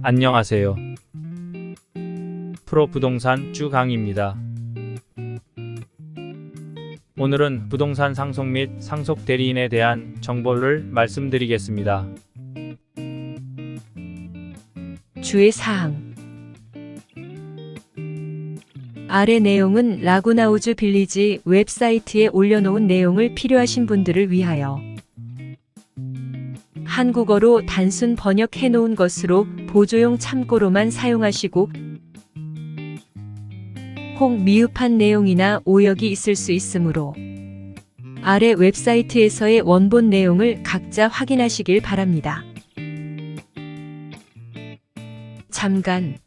안녕하세요. 프로부동산 주강입니다. 오늘은 부동산 상속 및 상속 대리인에 대한 정보를 말씀드리겠습니다. 주의 사항. 아래 내용은 라구나우즈 빌리지 웹사이트에 올려놓은 내용을 필요하신 분들을 위하여 한국어로 단순 번역해 놓은 것으로 보조용 참고로만 사용하시고 혹 미흡한 내용이나 오역이 있을 수 있으므로 아래 웹사이트에서의 원본 내용을 각자 확인하시길 바랍니다. 잠깐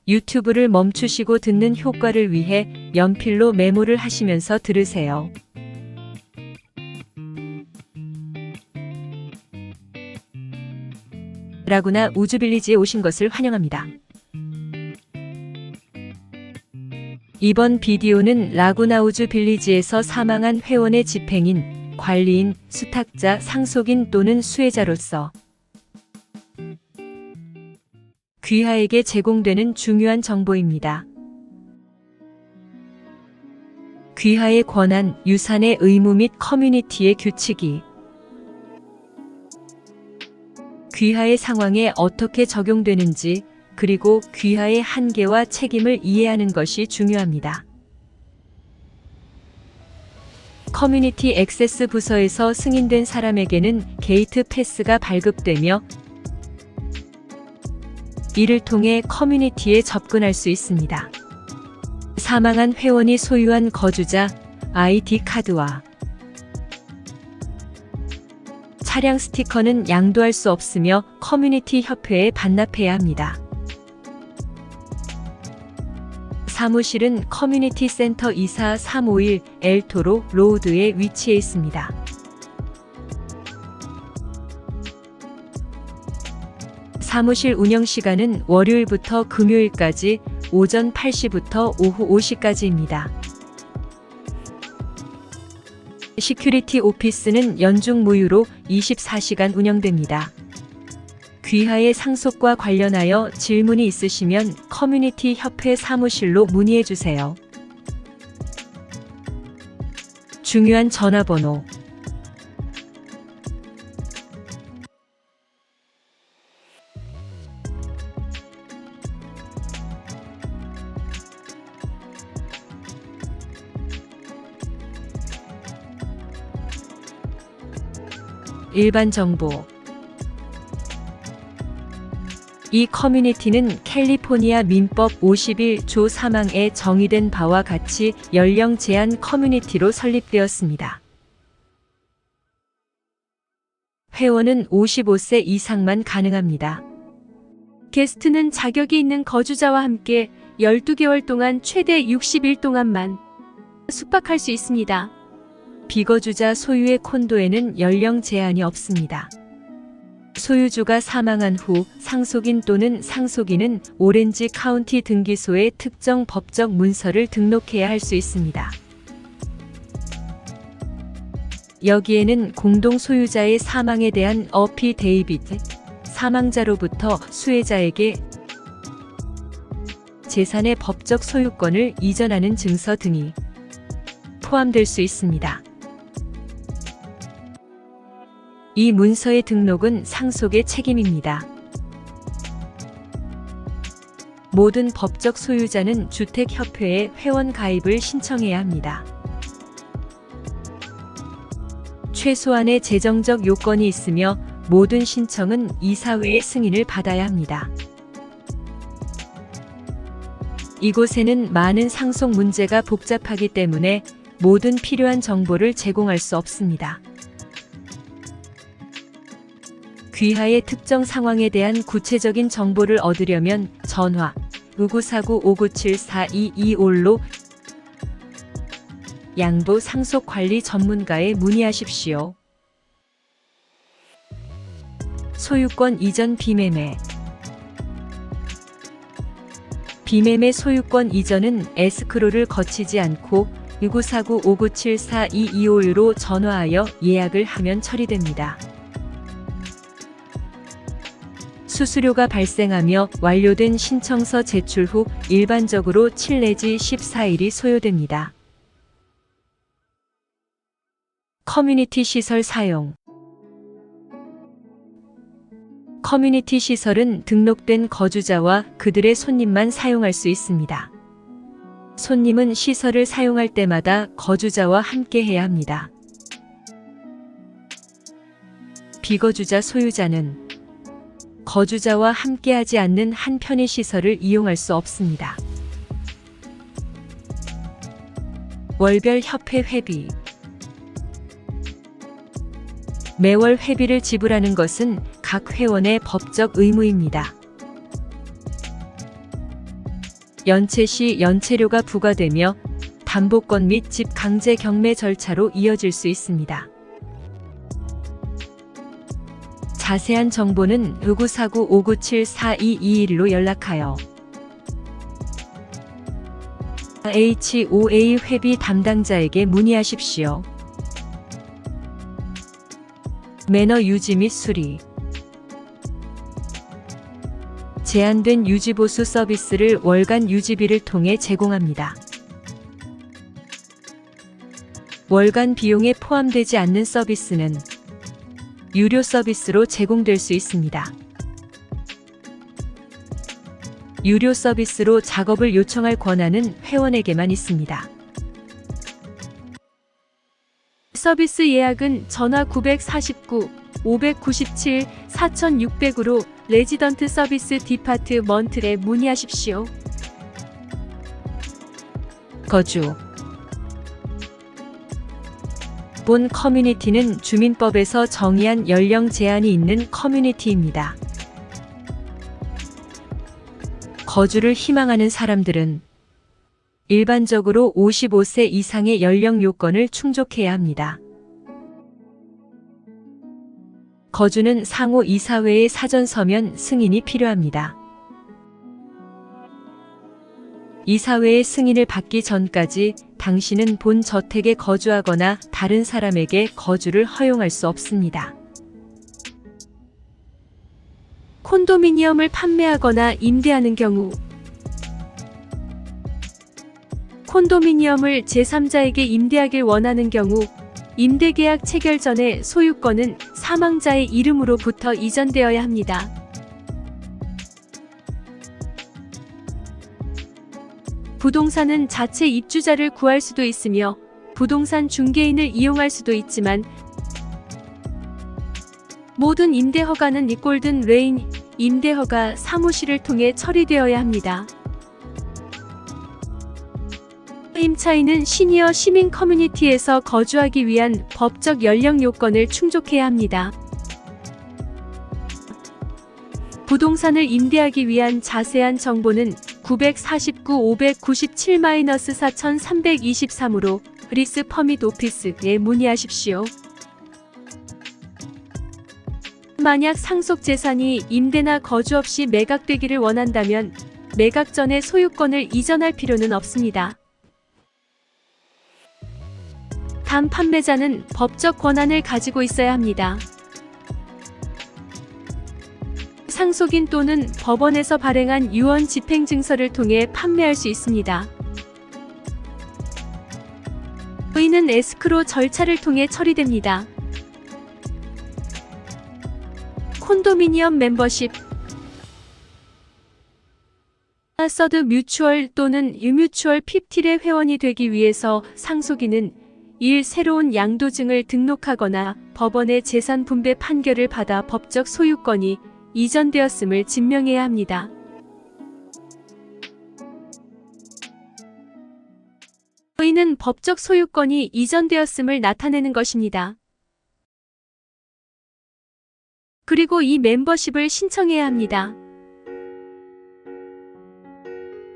유튜브를 멈추시고 듣는 효과를 위해 연필로 메모를 하시면서 들으세요. 라구나 우즈 빌리지에 오신 것을 환영합니다. 이번 비디오는 라구나우즈 빌리지에서 사망한 회원의 집행인, 관리인, 수탁자, 상속인 또는 수혜자로서 귀하에게 제공되는 중요한 정보입니다. 귀하의 권한, 유산의 의무 및 커뮤니티의 규칙이 귀하의 상황에 어떻게 적용되는지, 그리고 귀하의 한계와 책임을 이해하는 것이 중요합니다. 커뮤니티 액세스 부서에서 승인된 사람에게는 게이트 패스가 발급되며 이를 통해 커뮤니티에 접근할 수 있습니다. 사망한 회원이 소유한 거주자, ID 카드와 차량 스티커는 양도할 수 없으며 커뮤니티 협회에 반납해야 합니다. 사무실은 커뮤니티 센터 24351 엘토로 로우드에 위치해 있습니다. 사무실 운영 시간은 월요일부터 금요일까지 오전 8시부터 오후 5시까지입니다. 시큐리티 오피스는 연중 무휴로 24시간 운영됩니다. 귀하의 상속과 관련하여 질문이 있으시면 커뮤니티 협회 사무실로 문의해 주세요. 중요한 전화번호 일반 정보. 이 커뮤니티는 캘리포니아 민법 51조 3항에 정의된 바와 같이 연령 제한 커뮤니티로 설립되었습니다. 회원은 55세 이상만 가능합니다. 게스트는 자격이 있는 거주자와 함께 12개월 동안 최대 60일 동안만 숙박할 수 있습니다. 비거주자 소유의 콘도에는 연령 제한이 없습니다. 소유주가 사망한 후 상속인 또는 상속인은 오렌지 카운티 등기소에 특정 법적 문서를 등록해야 할 수 있습니다. 여기에는 공동 소유자의 사망에 대한 어피데이비트, 사망자로부터 수혜자에게 재산의 법적 소유권을 이전하는 증서 등이 포함될 수 있습니다. 이 문서의 등록은 상속의 책임입니다. 모든 법적 소유자는 주택협회에 회원 가입을 신청해야 합니다. 최소한의 재정적 요건이 있으며 모든 신청은 이사회의 승인을 받아야 합니다. 이곳에는 많은 상속 문제가 복잡하기 때문에 모든 필요한 정보를 제공할 수 없습니다. 귀하의 특정 상황에 대한 구체적인 정보를 얻으려면 전화 5949-5974-225로 양도 상속관리 전문가에 문의하십시오. 소유권 이전 비매매. 비매매 소유권 이전은 에스크로를 거치지 않고 6949-5974-225로 전화하여 예약을 하면 처리됩니다. 수수료가 발생하며 완료된 신청서 제출 후 일반적으로 7 내지 14일이 소요됩니다. 커뮤니티 시설 사용. 커뮤니티 시설은 등록된 거주자와 그들의 손님만 사용할 수 있습니다. 손님은 시설을 사용할 때마다 거주자와 함께 해야 합니다. 비거주자 소유자는 거주자와 함께하지 않는 한 편의 시설을 이용할 수 없습니다. 월별 협회 회비. 매월 회비를 지불하는 것은 각 회원의 법적 의무입니다. 연체 시 연체료가 부과되며 담보권 및 집 강제 경매 절차로 이어질 수 있습니다. 자세한 정보는 5949-597-4221로 연락하여 HOA 회비 담당자에게 문의하십시오. 매너 유지 및 수리. 제한된 유지보수 서비스를 월간 유지비를 통해 제공합니다. 월간 비용에 포함되지 않는 서비스는 유료 서비스로 제공될 수 있습니다. 유료 서비스로 작업을 요청할 권한은 회원에게만 있습니다. 서비스 예약은 전화 949-597-4600으로 레지던트 서비스 디파트먼트에 문의하십시오. 거주. 본 커뮤니티는 주민법에서 정의한 연령 제한이 있는 커뮤니티입니다. 거주를 희망하는 사람들은 일반적으로 55세 이상의 연령 요건을 충족해야 합니다. 거주는 상호 이사회의 사전 서면 승인이 필요합니다. 이사회의 승인을 받기 전까지 당신은 본 저택에 거주하거나 다른 사람에게 거주를 허용할 수 없습니다. 콘도미니엄을 판매하거나 임대하는 경우 콘도미니엄을 제3자에게 임대하길 원하는 경우 임대계약 체결 전에 소유권은 사망자의 이름으로부터 이전되어야 합니다. 부동산은 자체 입주자를 구할 수도 있으며 부동산 중개인을 이용할 수도 있지만 모든 임대 허가는 골든 레인 임대 허가 사무실을 통해 처리되어야 합니다. 임차인은 시니어 시민 커뮤니티에서 거주하기 위한 법적 연령 요건을 충족해야 합니다. 부동산을 임대하기 위한 자세한 정보는 949-597-4323으로 리스 퍼밋 오피스에 문의하십시오. 만약 상속 재산이 임대나 거주 없이 매각되기를 원한다면 매각 전에 소유권을 이전할 필요는 없습니다. 단 판매자는 법적 권한을 가지고 있어야 합니다. 상속인 또는 법원에서 발행한 유언 집행증서를 통해 판매할 수 있습니다. 의는 에스크로 절차를 통해 처리됩니다. 콘도미니엄 멤버십. 서드 뮤추얼 또는 유뮤추얼 50의 회원이 되기 위해서 상속인은 1. 새로운 양도증을 등록하거나 법원의 재산 분배 판결을 받아 법적 소유권이 이전되었음을 증명해야 합니다. 의는 법적 소유권이 이전되었음을 나타내는 것입니다. 그리고 이 멤버십을 신청해야 합니다.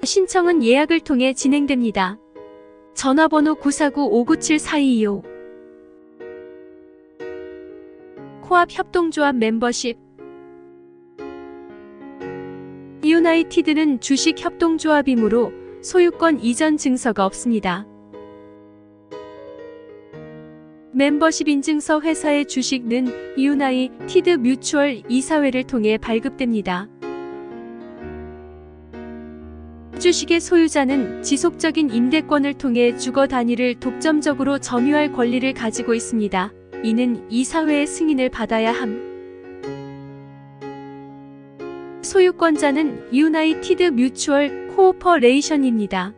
신청은 예약을 통해 진행됩니다. 전화번호 949-597-4225 코앞 협동조합 멤버십. 유나이티드는 주식 협동조합이므로 소유권 이전 증서가 없습니다. 멤버십 인증서 회사의 주식은 유나이티드 뮤추얼 이사회를 통해 발급됩니다. 주식의 소유자는 지속적인 임대권을 통해 주거 단위를 독점적으로 점유할 권리를 가지고 있습니다. 이는 이사회의 승인을 받아야 함. 소유권자는 유나이티드 뮤추얼 코오퍼레이션입니다.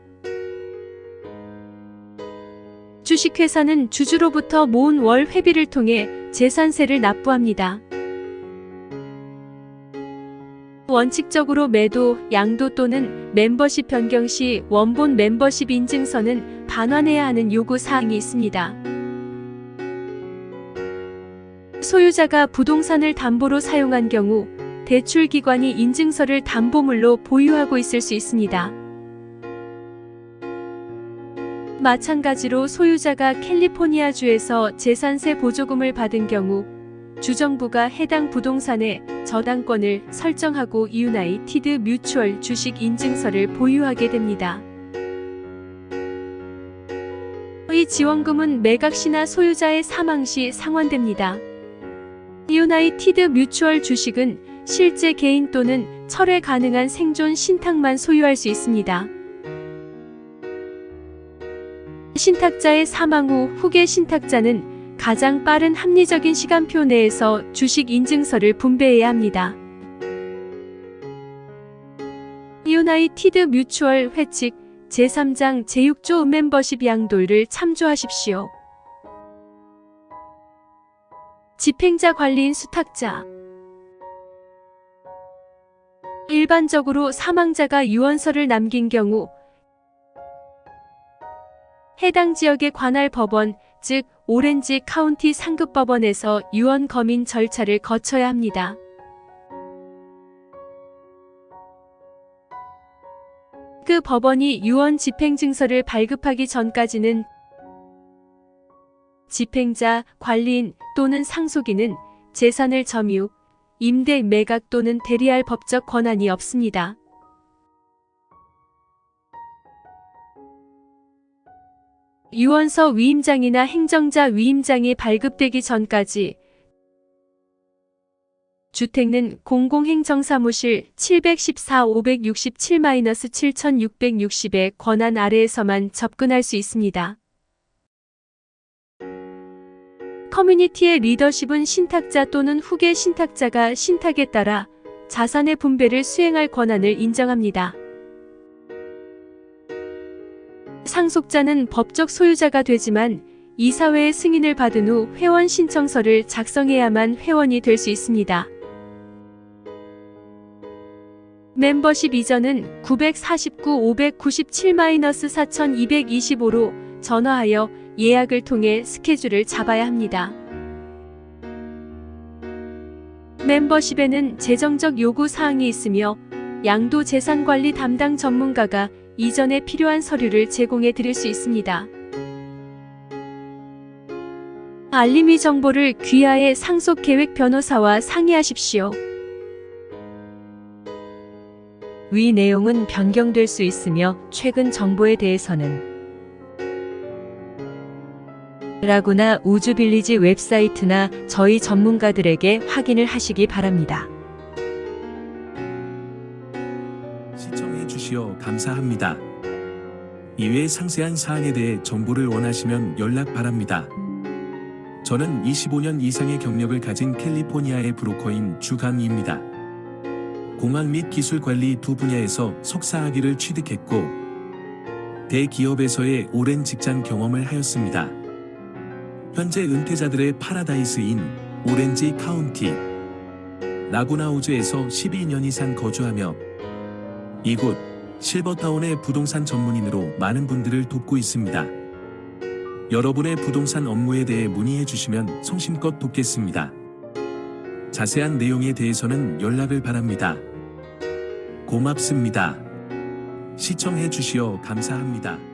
주식회사는 주주로부터 모은 월 회비를 통해 재산세를 납부합니다. 원칙적으로 매도, 양도 또는 멤버십 변경 시 원본 멤버십 인증서는 반환해야 하는 요구 사항이 있습니다. 소유자가 부동산을 담보로 사용한 경우 대출기관이 인증서를 담보물로 보유하고 있을 수 있습니다. 마찬가지로 소유자가 캘리포니아주에서 재산세 보조금을 받은 경우 주정부가 해당 부동산의 저당권을 설정하고 유나이티드 뮤추얼 주식 인증서를 보유하게 됩니다. 이 지원금은 매각 시나 소유자의 사망 시 상환됩니다. 유나이티드 뮤추얼 주식은 실제 개인 또는 철회 가능한 생존 신탁만 소유할 수 있습니다. 신탁자의 사망 후 후계 신탁자는 가장 빠른 합리적인 시간표 내에서 주식 인증서를 분배해야 합니다. 유나이티드 뮤추얼 회칙 제3장 제6조 멤버십 양도를 참조하십시오. 집행자 관리인 수탁자. 일반적으로 사망자가 유언서를 남긴 경우 해당 지역의 관할 법원, 즉 오렌지 카운티 상급법원에서 유언 검인 절차를 거쳐야 합니다. 그 법원이 유언 집행증서를 발급하기 전까지는 집행자, 관리인 또는 상속인은 재산을 점유, 임대, 매각 또는 대리할 법적 권한이 없습니다. 유언서 위임장이나 행정자 위임장이 발급되기 전까지 주택는 공공행정사무실 714-567-7660의 권한 아래에서만 접근할 수 있습니다. 커뮤니티의 리더십은 신탁자 또는 후계 신탁자가 신탁에 따라 자산의 분배를 수행할 권한을 인정합니다. 상속자는 법적 소유자가 되지만 이사회의 승인을 받은 후 회원 신청서를 작성해야만 회원이 될 수 있습니다. 멤버십 이전은 949-597-4225로 전화하여 예약을 통해 스케줄을 잡아야 합니다. 멤버십에는 재정적 요구 사항이 있으며 양도 재산관리 담당 전문가가 이전에 필요한 서류를 제공해 드릴 수 있습니다. 알림이 정보를 귀하의 상속계획 변호사와 상의하십시오. 위 내용은 변경될 수 있으며 최근 정보에 대해서는 라구나 우주빌리지 웹사이트나 저희 전문가들에게 확인을 하시기 바랍니다. 시청해 주시어 감사합니다. 이외 상세한 사항에 대해 정보를 원하시면 연락 바랍니다. 저는 25년 이상의 경력을 가진 캘리포니아의 브로커인 주강희입니다. 공학 및 기술 관리 두 분야에서 석사학위를 취득했고 대기업에서의 오랜 직장 경험을 하였습니다. 현재 은퇴자들의 파라다이스인 오렌지 카운티 라구나우즈에서 12년 이상 거주하며 이곳 실버타운의 부동산 전문인으로 많은 분들을 돕고 있습니다. 여러분의 부동산 업무에 대해 문의해 주시면 성심껏 돕겠습니다. 자세한 내용에 대해서는 연락을 바랍니다. 고맙습니다. 시청해 주시어 감사합니다.